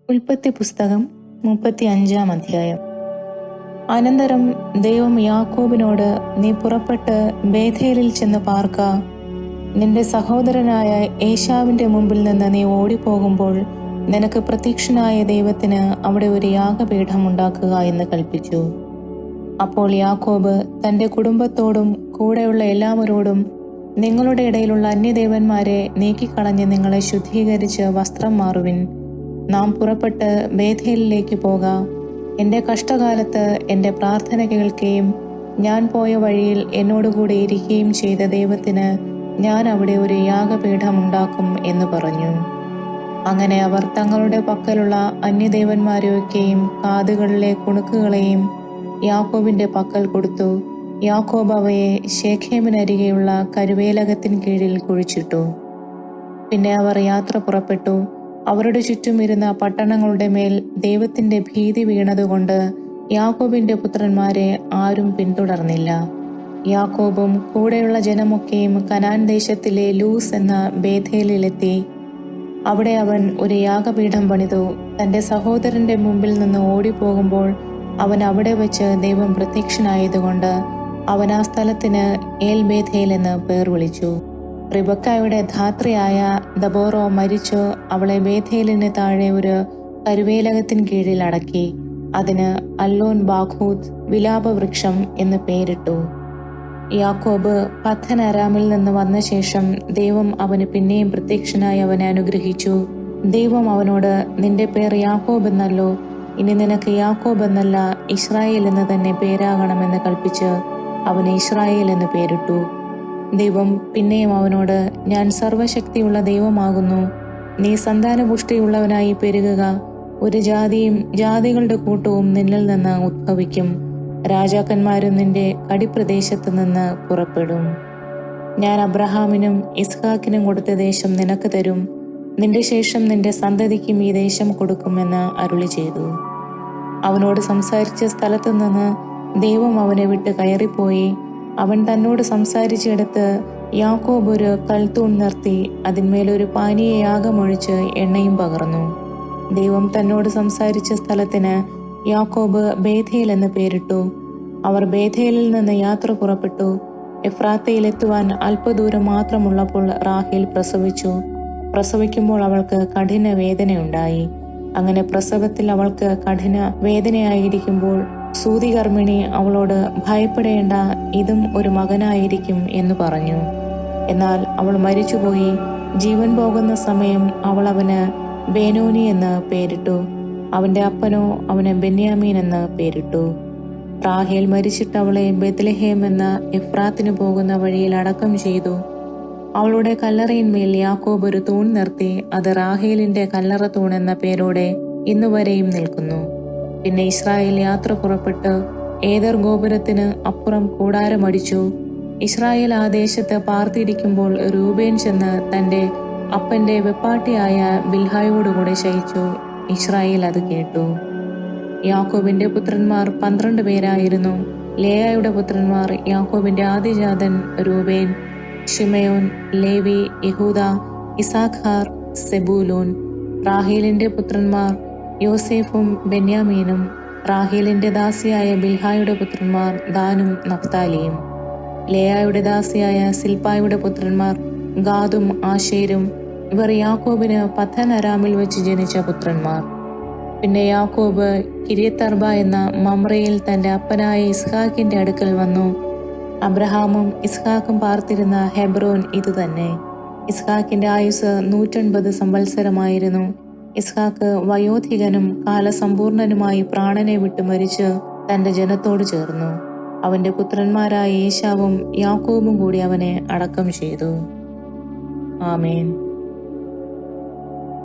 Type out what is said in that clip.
ഉൽപ്പത്തി പുസ്തകം 35 അധ്യായം. അനന്തരം ദൈവം യാക്കോബിനോട്, നീ പുറപ്പെട്ട് ബേഥേലിൽ ചെന്ന് പാർക്ക. നിന്റെ സഹോദരനായ ഏശാവിന്റെ മുമ്പിൽ നിന്ന് നീ ഓടിപ്പോകുമ്പോൾ നിനക്ക് പ്രത്യക്ഷനായ ദൈവത്തിന് അവിടെ ഒരു യാഗപീഠം ഉണ്ടാക്കുക എന്ന് കൽപ്പിച്ചു. അപ്പോൾ യാക്കോബ് തന്റെ കുടുംബത്തോടും കൂടെയുള്ള എല്ലാവരോടും, നിങ്ങളുടെ ഇടയിലുള്ള അന്യദേവന്മാരെ നീക്കിക്കളഞ്ഞ് നിങ്ങളെ ശുദ്ധീകരിച്ച് വസ്ത്രം മാറുവിൻ. നാം പുറപ്പെട്ട് ബേഥേലിലേക്ക് പോകാം. എൻ്റെ കഷ്ടകാലത്ത് എൻ്റെ പ്രാർത്ഥന കേൾക്കുകയും ഞാൻ പോയ വഴിയിൽ എന്നോടുകൂടെ ഇരിക്കുകയും ചെയ്ത ദൈവത്തിന് ഞാൻ അവിടെ ഒരു യാഗപീഠം ഉണ്ടാക്കും എന്ന് പറഞ്ഞു. അങ്ങനെ അവർ തങ്ങളുടെ പക്കലുള്ള അന്യദേവന്മാരെയൊക്കെയും കാതുകളിലെ കുണുക്കുകളെയും യാക്കോബിന്റെ പക്കൽ കൊടുത്തു. യാക്കോബ് അവയെ ശേഖേമിനരികെയുള്ള കരുവേലകത്തിന് കീഴിൽ കുഴിച്ചിട്ടു. പിന്നെ അവർ യാത്ര പുറപ്പെട്ടു. അവരുടെ ചുറ്റും ഇരുന്ന പട്ടണങ്ങളുടെ മേൽ ദൈവത്തിന്റെ ഭീതി വീണതുകൊണ്ട് യാക്കോബിന്റെ പുത്രന്മാരെ ആരും പിന്തുടർന്നില്ല. യാക്കോബും കൂടെയുള്ള ജനമൊക്കെയും കനാൻ ദേശത്തിലെ ലൂസ് എന്ന ബേഥേലിലെത്തി. അവിടെ അവൻ ഒരു യാഗപീഠം പണിതു. തന്റെ സഹോദരന്റെ മുമ്പിൽ നിന്ന് ഓടിപ്പോകുമ്പോൾ അവൻ അവിടെ വെച്ച് ദൈവം പ്രത്യക്ഷനായതുകൊണ്ട് അവൻ ആ സ്ഥലത്തിന് ഏൽ ബേഥേൽ എന്ന് പേർ വിളിച്ചു. റിബക്കായുടെ ധാത്രിയായ ദബോറോ മരിച്ചു. അവളെ ബേഥേലിന് താഴെ ഒരു കരുവേലകത്തിന് കീഴിൽ അടക്കി. അതിന് അല്ലോൻ ബാഖൂത്ത്, വിലാപവൃക്ഷം എന്ന് പേരിട്ടു. യാക്കോബ് പദ്ദൻ അരാമിൽ നിന്ന് വന്ന ശേഷം ദൈവം അവന് പിന്നെയും പ്രത്യക്ഷനായി അവനെ അനുഗ്രഹിച്ചു. ദൈവം അവനോട്, നിന്റെ പേർ യാക്കോബ് എന്നല്ലോ, ഇനി നിനക്ക് യാക്കോബ് എന്നല്ല ഇസ്രായേൽ എന്ന് തന്നെ പേരാകണമെന്ന് കൽപ്പിച്ച് അവന് ഇസ്രായേൽ എന്ന് പേരിട്ടു. ദൈവം പിന്നെയും അവനോട്, ഞാൻ സർവശക്തിയുള്ള ദൈവമാകുന്നു. നീ സന്താനപുഷ്ടിയുള്ളവനായി പെരുകുക. ഒരു ജാതിയും ജാതികളുടെ കൂട്ടവും നിന്നിൽ നിന്ന് ഉദ്ഭവിക്കും. രാജാക്കന്മാരും നിന്റെ കടിപ്രദേശത്ത് നിന്ന് പുറപ്പെടും. ഞാൻ അബ്രഹാമിനും ഇസ്ഹാക്കിനും കൊടുത്ത ദേശം നിനക്ക് തരും. നിന്റെ ശേഷം നിന്റെ സന്തതിക്കും ഈ ദേശം കൊടുക്കുമെന്ന് അരുളി ചെയ്തു. അവനോട് സംസാരിച്ച സ്ഥലത്തു നിന്ന് ദൈവം അവനെ വിട്ട് കയറിപ്പോയി. അവൻ തന്നോട് സംസാരിച്ചെടുത്ത് യാക്കോബ് ഒരു കൽത്തൂൺ നിർത്തി അതിന്മേലൊരു പാനീയയാഗമൊഴിച്ച് എണ്ണയും പകർന്നു. ദൈവം തന്നോട് സംസാരിച്ച സ്ഥലത്തിന് യാക്കോബ് ബേഥേൽ എന്ന് പേരിട്ടു. അവർ ബേഥേലിൽ നിന്ന് യാത്ര പുറപ്പെട്ടു. എഫ്രാത്തയിലെത്തുവാൻ അല്പദൂരം മാത്രമുള്ളപ്പോൾ റാഹേൽ പ്രസവിച്ചു. പ്രസവിക്കുമ്പോൾ അവൾക്ക് കഠിന വേദനയുണ്ടായി. അങ്ങനെ പ്രസവത്തിൽ അവൾക്ക് കഠിന വേദനയായിരിക്കുമ്പോൾ സൂതികർമ്മിണി അവളോട്, ഭയപ്പെടേണ്ട, ഇതും ഒരു മകനായിരിക്കും എന്ന് പറഞ്ഞു. എന്നാൽ അവൾ മരിച്ചുപോയി. ജീവൻ പോകുന്ന സമയം അവൾ അവന് ബേനോനി എന്ന് പേരിട്ടു. അവന്റെ അപ്പനോ അവന് ബെന്യാമീൻ എന്ന് പേരിട്ടു. റാഹേൽ മരിച്ചിട്ട് അവളെ ബെത്ലഹേം എന്ന എഫ്രാത്തിന് പോകുന്ന വഴിയിൽ അടക്കം ചെയ്തു. അവളുടെ കല്ലറയിന്മേൽ യാക്കോബ് ഒരു തൂൺ നിർത്തി. അത് റാഹേലിന്റെ കല്ലറ തൂൺ എന്ന പേരോടെ ഇന്നുവരെയും നിൽക്കുന്നു. പിന്നെ ഇസ്രായേൽ യാത്ര പുറപ്പെട്ട് ഏദർ ഗോപുരത്തിന് അപ്പുറം കൂടാരമടിച്ചു. ഇസ്രായേൽ ആ ദേശത്ത് പാർത്തിരിക്കുമ്പോൾ രൂബേൻ ചെന്ന് തന്റെ അപ്പന്റെ വെപ്പാട്ടിയായ ബിൽഹായോടുകൂടെ ശയിച്ചു. ഇസ്രായേൽ അത് കേട്ടു. യാക്കോബിന്റെ പുത്രന്മാർ 12 പേരായിരുന്നു. ലേയായുടെ പുത്രന്മാർ യാക്കോബിന്റെ ആദ്യജാതൻ രൂബേൻ, ശിമയോൻ, ലേവി, യഹൂദ, ഇസാഖാർ, സെബൂലൂൻ. റാഹേലിന്റെ പുത്രന്മാർ യോസേഫും ബെന്യാമീനും. റാഹേലിന്റെ ദാസിയായ ബിൽഹായുടെ പുത്രന്മാർ ദാനും നഫ്താലിയും. ലേയായുടെ ദാസിയായ സിൽപ്പായുടെ പുത്രന്മാർ ഗാദും ആശേരും. ഇവർ യാക്കോബിന് പദ്ദൻ അരാമിൽ വെച്ച് ജനിച്ച പുത്രന്മാർ. പിന്നെ യാക്കോബ് കിര്യത്തർബ എന്ന മമ്രയിൽ തന്റെ അപ്പനായ ഇസ്ഹാക്കിന്റെ അടുക്കൽ വന്നു. അബ്രഹാമും ഇസ്ഹാക്കും പാർത്തിരുന്ന ഹെബ്രോൻ ഇത് തന്നെ. ഇസ്ഹാക്കിന്റെ ആയുസ് 180 സംവത്സരമായിരുന്നു. ഇസ്ഹാക്ക് വയോധികനും കാലസമ്പൂർണനുമായി പ്രാണനെ വിട്ട് മരിച്ച് തന്റെ ജനത്തോട് ചേർന്നു. അവന്റെ പുത്രന്മാരായ ഏശാവും യാക്കോബും കൂടി അവനെ അടക്കം ചെയ്തു. ആമേൻ.